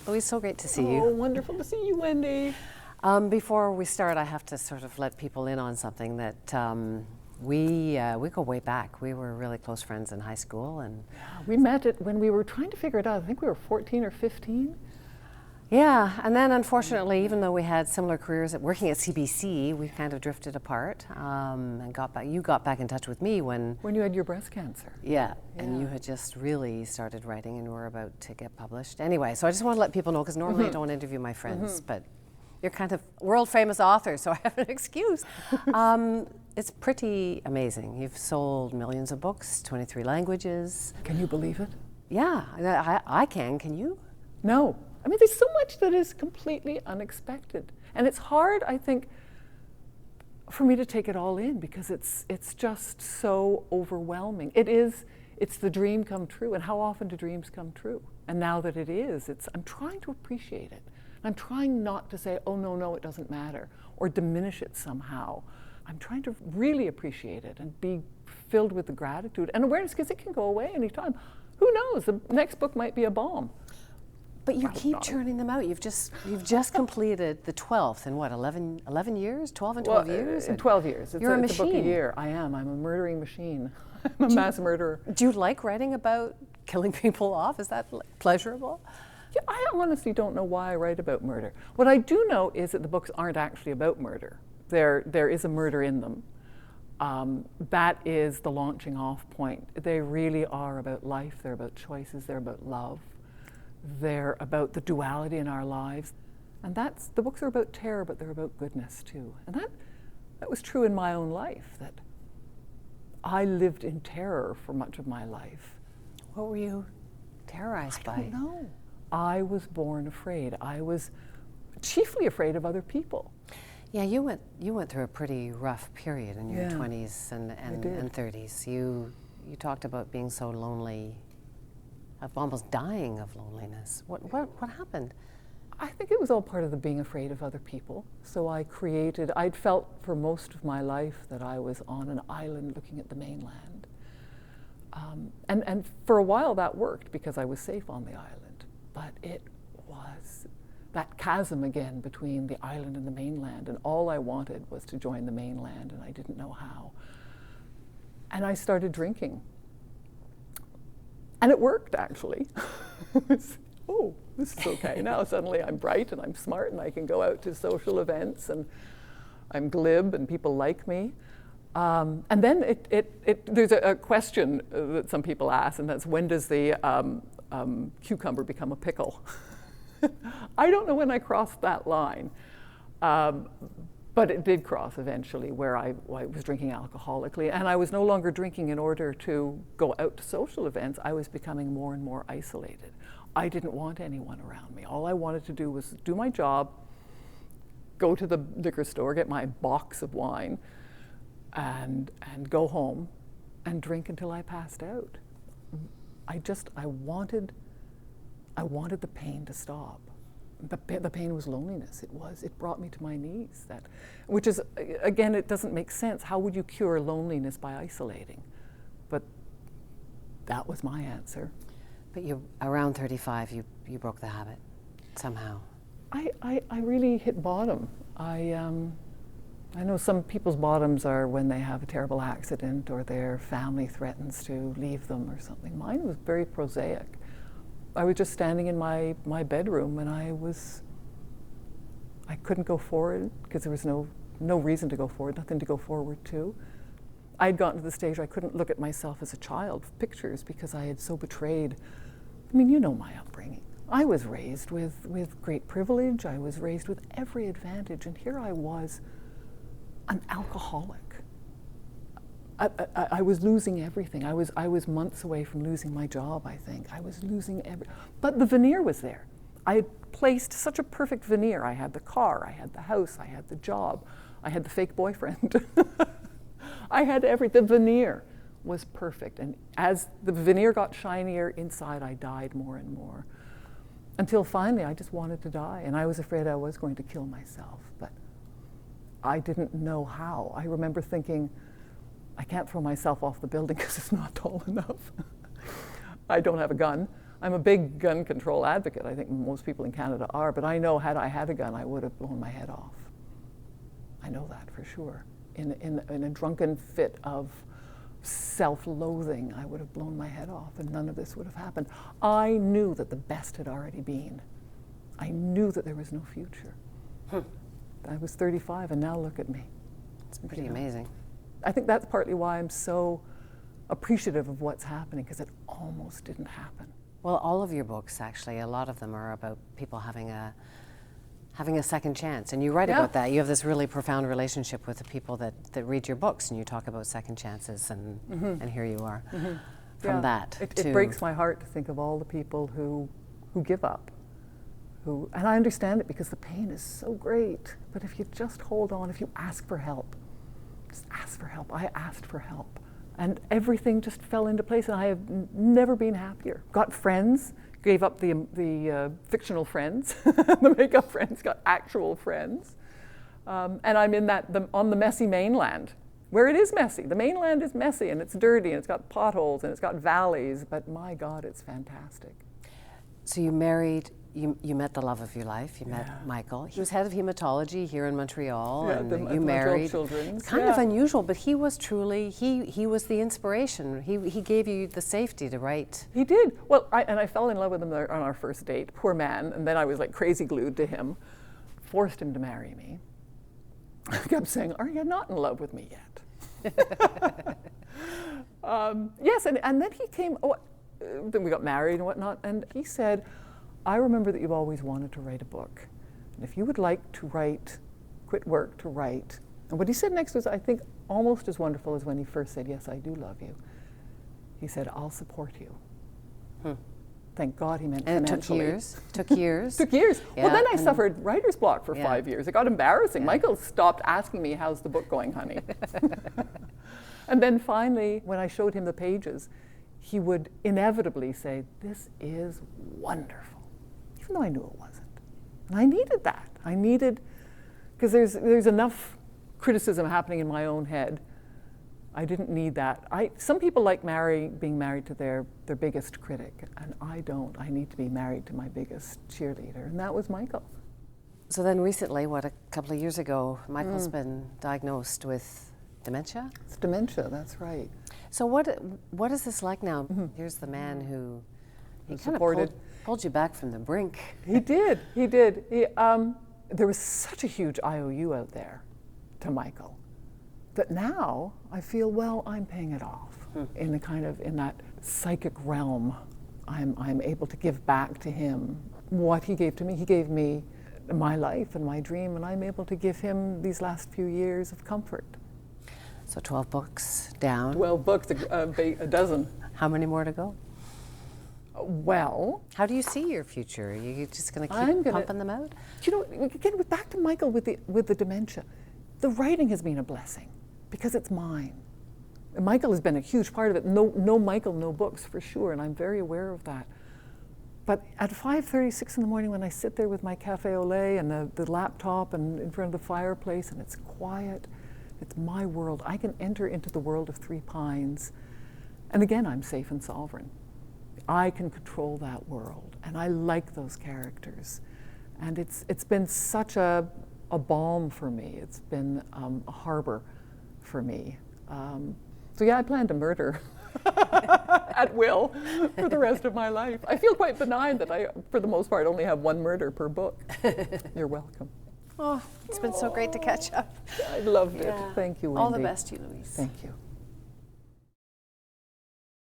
Louise, so great to see you. Oh, wonderful to see you, Wendy. Before we start, I have to sort of let people in on something that we go way back. We were really close friends in high school, and We met it when we were trying to figure it out. I think we were 14 or 15. yeah. And then, unfortunately, even though we had similar careers at working at CBC, we kind of drifted apart and got back. You got back in touch with me when When you had your breast cancer. yeah, and you had just really started writing and were about to get published. Anyway, so I just want to let people know because normally I don't interview my friends, but you're kind of world famous author, so I have an excuse. It's pretty amazing. You've sold millions of books, 23 languages. Can you believe it? Yeah, I can. Can you? No. I mean, there's so much that is completely unexpected. And it's hard, I think, for me to take it all in because it's just so overwhelming. It's the dream come true. And how often do dreams come true? And now that it is, I'm trying to appreciate it. I'm trying not to say, oh, no, it doesn't matter, or diminish it somehow. I'm trying to really appreciate it and be filled with the gratitude and awareness because it can go away anytime. Who knows? The next book might be a bomb. But you keep churning them out. You've just completed the 12th in what, 11 years? 12 and 12 years? In 12 years. You're a It's a book a machine. year. I am. I'm a murdering machine. I'm a mass murderer. Do you like writing about killing people off? Is that pleasurable? Yeah, I honestly don't know why I write about murder. What I do know is that the books aren't actually about murder. There is a murder in them. That is the launching off point. They really are about life. They're about choices. They're about love. They're about the duality in our lives. And the books are about terror, but they're about goodness too. And that was true in my own life, that I lived in terror for much of my life. What were you terrorized by? I don't know. I was born afraid. I was chiefly afraid of other people. Yeah, you went through a pretty rough period in your Yeah, 20s and 30s. You talked about being so lonely, of almost dying of loneliness. What happened? I think it was all part of the being afraid of other people. So I'd felt for most of my life that I was on an island looking at the mainland. And for a while that worked because I was safe on the island. But it was that chasm again between the island and the mainland, and all I wanted was to join the mainland, and I didn't know how. And I started drinking. And it worked, actually. Oh, this is okay. Now suddenly I'm bright and I'm smart and I can go out to social events and I'm glib and people like me. And then there's a question that some people ask, and that's, when does the cucumber become a pickle? I don't know when I crossed that line, but it did cross eventually, where I was drinking alcoholically, and I was no longer drinking in order to go out to social events. I was becoming more and more isolated. I didn't want anyone around me. All I wanted to do was do my job, go to the liquor store, get my box of wine, and go home and drink until I passed out. I wanted the pain to stop. The pain was loneliness. It brought me to my knees. Which is, again, it doesn't make sense. How would you cure loneliness by isolating? But that was my answer. But around 35, you broke the habit somehow. I really hit bottom. I know some people's bottoms are when they have a terrible accident or their family threatens to leave them or something. Mine was very prosaic. I was just standing in my bedroom and I couldn't go forward because there was no reason to go forward, nothing to go forward to. I'd gotten to the stage where I couldn't look at myself as a child with pictures because I had so betrayed. I mean, you know my upbringing. I was raised with great privilege. I was raised with every advantage, and here I was, an alcoholic. I was losing everything. I was months away from losing my job, I think. I was losing but the veneer was there. I had placed such a perfect veneer. I had the car, I had the house, I had the job, I had the fake boyfriend. I had the veneer was perfect. And as the veneer got shinier inside, I died more and more. Until finally, I just wanted to die. And I was afraid I was going to kill myself, but I didn't know how. I remember thinking, I can't throw myself off the building because it's not tall enough. I don't have a gun. I'm a big gun control advocate. I think most people in Canada are, but I know had I had a gun, I would have blown my head off. I know that for sure. In a drunken fit of self-loathing, I would have blown my head off and none of this would have happened. I knew that the best had already been. I knew that there was no future. I was 35 and now look at me. It's pretty amazing. I think that's partly why I'm so appreciative of what's happening, because it almost didn't happen. Well, all of your books, actually, a lot of them are about people having a second chance. And you write about that. You have this really profound relationship with the people that read your books, and you talk about second chances, and here you are. From that it breaks my heart to think of all the people who give up. And I understand it because the pain is so great. But if you just hold on, if you ask for help, just ask for help. I asked for help. And everything just fell into place, and I have never been happier. Got friends, gave up the fictional friends, the makeup friends, got actual friends. And I'm in on the messy mainland, where it is messy. The mainland is messy, and it's dirty, and it's got potholes, and it's got valleys, but my God, it's fantastic. So you married, you met the love of your life, you met Michael. He was head of hematology here in Montreal, and you married. Children's. Kind of unusual, but he was truly, he was the inspiration. He gave you the safety to write. He did. Well, I fell in love with him on our first date, poor man, and then I was like crazy glued to him, forced him to marry me. I kept saying, are you not in love with me yet? Yes, and then he came, then we got married and whatnot, and he said, I remember that you've always wanted to write a book. And if you would like to write, quit work to write. And what he said next was, I think, almost as wonderful as when he first said, yes, I do love you. He said, I'll support you. Thank God he meant financially. And it took years. Took years. Yeah, well, then I suffered writer's block for 5 years. It got embarrassing. Michael stopped asking me, how's the book going, honey? And then finally, when I showed him the pages, he would inevitably say, this is wonderful. Even though I knew it wasn't. And I needed that. I needed, because there's enough criticism happening in my own head. I didn't need that. Some people like being married to their biggest critic, and I don't. I need to be married to my biggest cheerleader, and that was Michael. So then recently, a couple of years ago, Michael's been diagnosed with dementia? It's dementia, that's right. So what is this like now? Here's the man who kind of pulled you back from the brink. He did. There was such a huge IOU out there to Michael that now I feel, well, I'm paying it off in that psychic realm. I'm able to give back to him what he gave to me. He gave me my life and my dream, and I'm able to give him these last few years of comfort. So 12 books down. 12 books, a dozen. How many more to go? Well, how do you see your future? Are you just going to keep pumping them out? You know, again, back to Michael with the dementia. The writing has been a blessing because it's mine. And Michael has been a huge part of it. No Michael, no books for sure, and I'm very aware of that. But at 5:30, 6 in the morning, when I sit there with my cafe au lait and the laptop and in front of the fireplace, and it's quiet, it's my world. I can enter into the world of Three Pines, and again, I'm safe and sovereign. I can control that world, and I like those characters. And it's been such a balm for me. It's been a harbor for me. So yeah, I plan to murder at will for the rest of my life. I feel quite benign that I, for the most part, only have one murder per book. You're welcome. Oh, it's been so great to catch up. I loved it. Thank you, Wendy. All the best to you, Louise. Thank you.